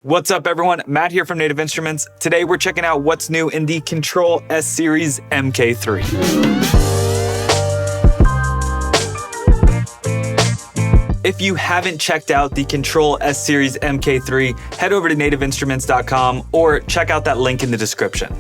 What's up everyone, Matt here from Native Instruments. Today we're checking out what's new in the Kontrol S-Series MK3. If you haven't checked out the Kontrol S-Series MK3, head over to nativeinstruments.com or check out that link in the description.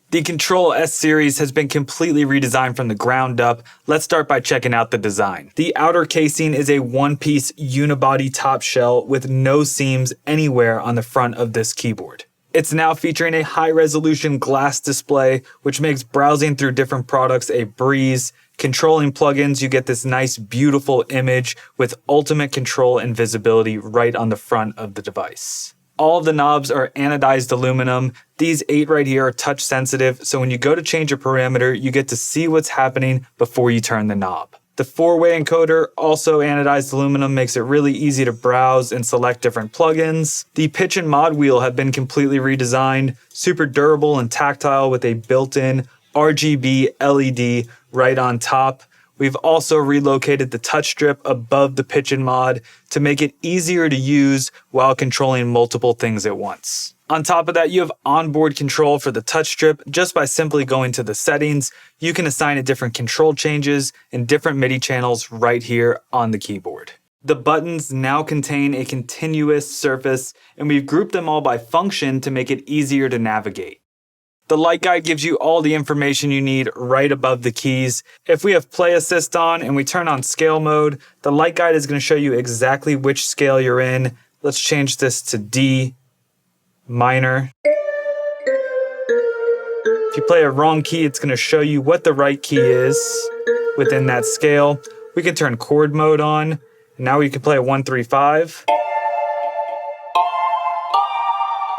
The Kontrol S-Series has been completely redesigned from the ground up. Let's start by checking out the design. The outer casing is a one-piece unibody top shell with no seams anywhere on the front of this keyboard. It's now featuring a high-resolution glass display, which makes browsing through different products a breeze. Controlling plugins, you get this nice, beautiful image with ultimate control and visibility right on the front of the device. All of the knobs are anodized aluminum. These 8 right here are touch sensitive, so when you go to change a parameter, you get to see what's happening before you turn the knob. The 4-way encoder, also anodized aluminum, makes it really easy to browse and select different plugins. The pitch and mod wheel have been completely redesigned, super durable and tactile with a built-in RGB LED right on top. We've also relocated the touch strip above the pitch and mod to make it easier to use while controlling multiple things at once. On top of that, you have onboard control for the touch strip. Just by simply going to the settings, you can assign it different control changes and different MIDI channels right here on the keyboard. The buttons now contain a continuous surface, and we've grouped them all by function to make it easier to navigate. The light guide gives you all the information you need right above the keys. If we have play assist on and we turn on scale mode, the light guide is going to show you exactly which scale you're in. Let's change this to D minor. If you play a wrong key, it's going to show you what the right key is within that scale. We can turn chord mode on. Now we can play a 1-3-5.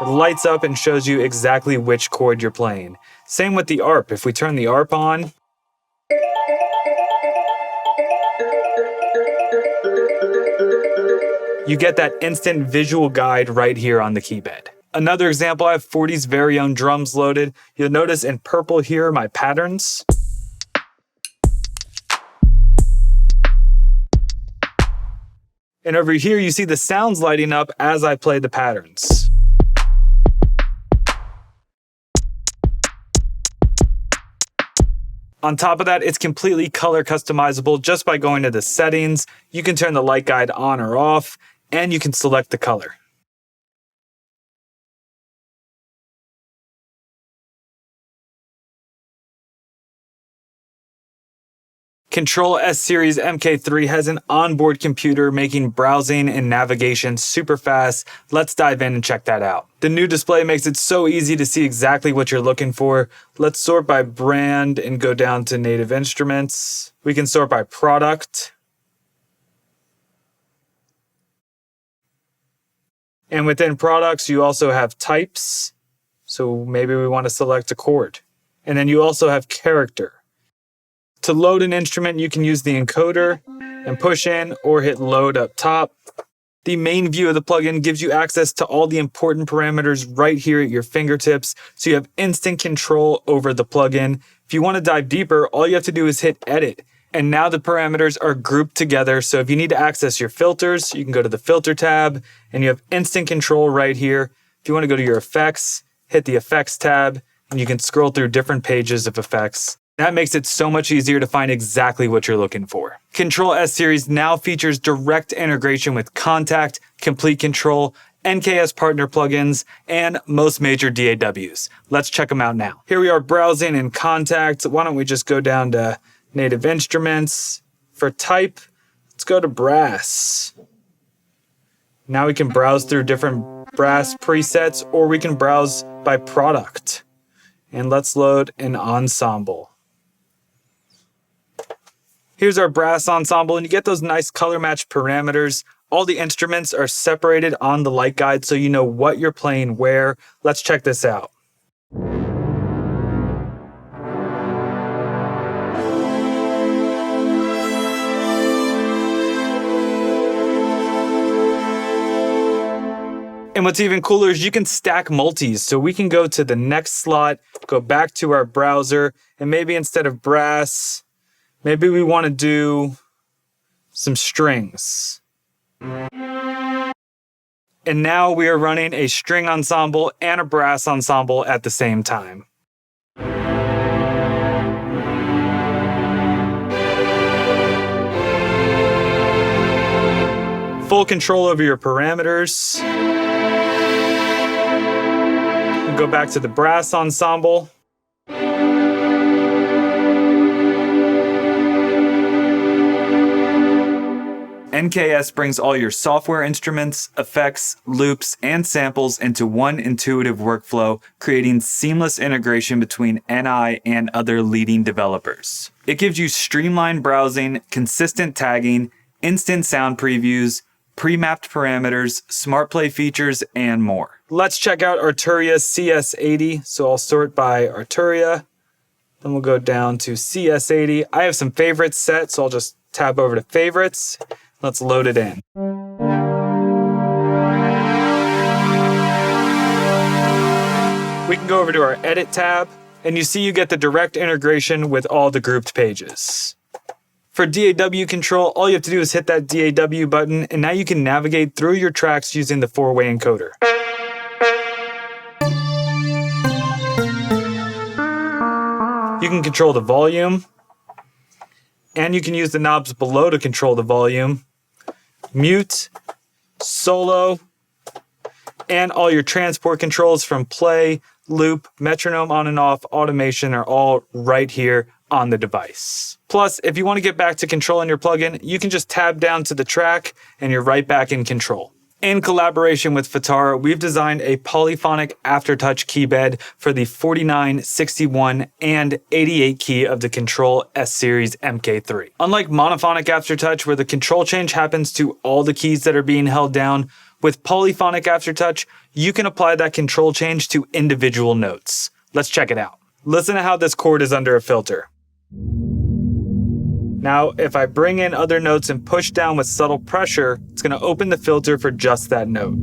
It lights up and shows you exactly which chord you're playing. Same with the ARP. If we turn the ARP on, you get that instant visual guide right here on the keybed. Another example, I have 40's very own drums loaded. You'll notice in purple here are my patterns. And over here you see the sounds lighting up as I play the patterns. On top of that, it's completely color customizable just by going to the settings. You can turn the light guide on or off, and you can select the color. Kontrol S-Series MK3 has an onboard computer making browsing and navigation super fast. Let's dive in and check that out. The new display makes it so easy to see exactly what you're looking for. Let's sort by brand and go down to Native Instruments. We can sort by product. And within products, you also have types. So maybe we want to select a chord. And then you also have character. To load an instrument, you can use the encoder and push in or hit load up top. The main view of the plugin gives you access to all the important parameters right here at your fingertips, so you have instant control over the plugin. If you want to dive deeper, all you have to do is hit edit. And now the parameters are grouped together, so if you need to access your filters, you can go to the filter tab, and you have instant control right here. If you want to go to your effects, hit the effects tab, and you can scroll through different pages of effects. That makes it so much easier to find exactly what you're looking for. Kontrol S-Series now features direct integration with Kontakt, Komplete Control, NKS partner plugins, and most major DAWs. Let's check them out now. Here we are browsing in Kontakt. Why don't we just go down to Native Instruments. For type, let's go to brass. Now we can browse through different brass presets, or we can browse by product. And let's load an ensemble. Here's our brass ensemble, and you get those nice color match parameters. All the instruments are separated on the light guide so you know what you're playing where. Let's check this out. And what's even cooler is you can stack multis. So we can go to the next slot, go back to our browser, and maybe instead of brass, maybe we want to do some strings. And now we are running a string ensemble and a brass ensemble at the same time. Full control over your parameters. Go back to the brass ensemble. NKS brings all your software instruments, effects, loops, and samples into one intuitive workflow, creating seamless integration between NI and other leading developers. It gives you streamlined browsing, consistent tagging, instant sound previews, pre-mapped parameters, smart play features, and more. Let's check out Arturia's CS80. So I'll sort by Arturia. Then we'll go down to CS80. I have some favorites set, so I'll just tab over to favorites. Let's load it in. We can go over to our edit tab, and you see you get the direct integration with all the grouped pages. For DAW control, all you have to do is hit that DAW button, and now you can navigate through your tracks using the 4-way encoder. You can control the volume, and you can use the knobs below to control the volume, mute, solo, and all your transport controls from play, loop, metronome on and off, automation are all right here on the device. Plus, if you want to get back to controlling your plugin, you can just tab down to the track and you're right back in control. In collaboration with Fatara, we've designed a polyphonic aftertouch keybed for the 49, 61, and 88 key of the Kontrol S-Series MK3. Unlike monophonic aftertouch, where the control change happens to all the keys that are being held down, with polyphonic aftertouch, you can apply that control change to individual notes. Let's check it out. Listen to how this chord is under a filter. Now, if I bring in other notes and push down with subtle pressure, it's going to open the filter for just that note.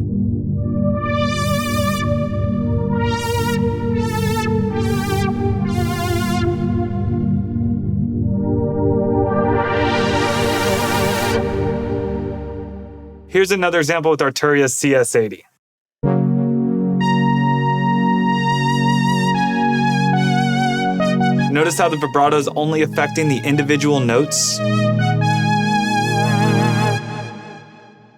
Here's another example with Arturia's CS80. Notice how the vibrato is only affecting the individual notes.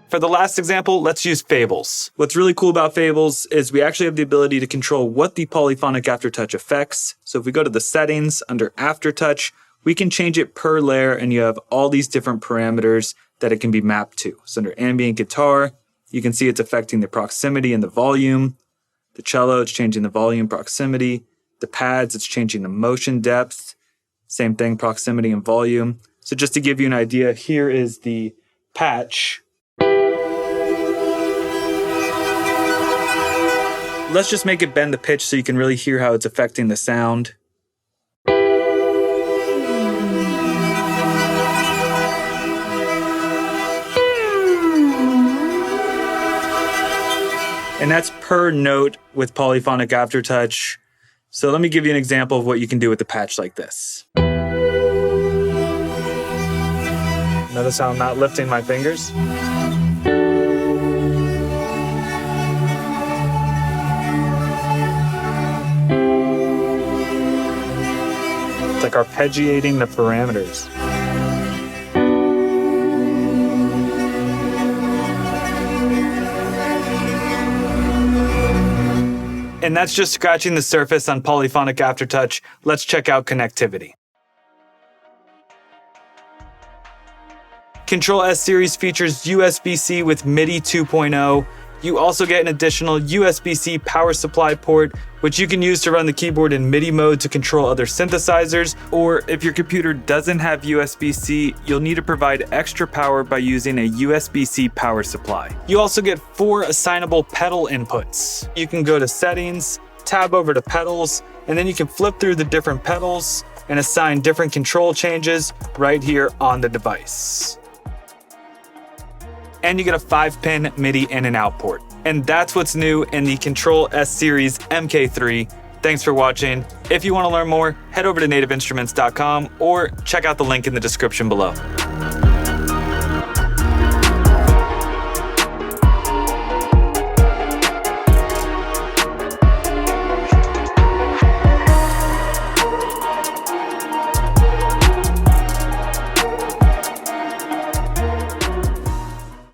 For the last example, let's use Fables. What's really cool about Fables is we actually have the ability to control what the polyphonic aftertouch affects. So if we go to the settings under aftertouch, we can change it per layer and you have all these different parameters that it can be mapped to. So under ambient guitar, you can see it's affecting the proximity and the volume. The cello, it's changing the volume, proximity. The pads, it's changing the motion depth. Same thing, proximity and volume. So just to give you an idea, here is the patch. Let's just make it bend the pitch so you can really hear how it's affecting the sound. And that's per note with polyphonic aftertouch. So let me give you an example of what you can do with a patch like this. Notice how I'm not lifting my fingers? It's like arpeggiating the parameters. And that's just scratching the surface on polyphonic aftertouch. Let's check out connectivity. Kontrol S-Series features USB-C with MIDI 2.0. You also get an additional USB-C power supply port, which you can use to run the keyboard in MIDI mode to control other synthesizers, or if your computer doesn't have USB-C, you'll need to provide extra power by using a USB-C power supply. You also get 4 assignable pedal inputs. You can go to settings, tab over to pedals, and then you can flip through the different pedals and assign different control changes right here on the device. And you get a 5-pin MIDI in and out port. And that's what's new in the Kontrol S-Series MK3. Thanks for watching. If you want to learn more, head over to nativeinstruments.com or check out the link in the description below.